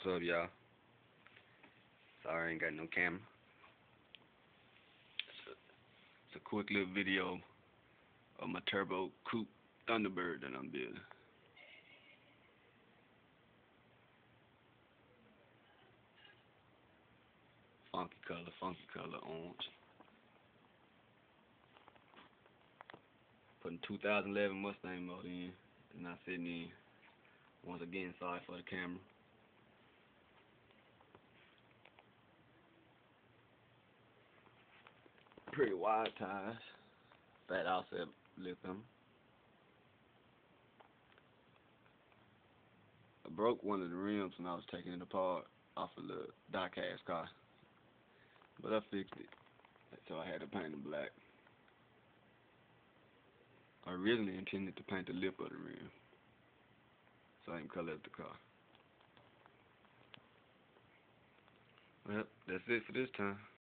What's up, y'all? Sorry, I ain't got no camera. It's a quick little video of my Turbo Coupe Thunderbird that I'm building. Funky color, orange. Putting 2011 Mustang motor in, and not sitting in. Once again, sorry for the camera. Pretty wide tires. Fat offset lip them. I broke one of the rims when I was taking it apart off of the die-cast car, but I fixed it, so I had to paint it black. I originally intended to paint the lip of the rim, same color as the car. Well, that's it for this time.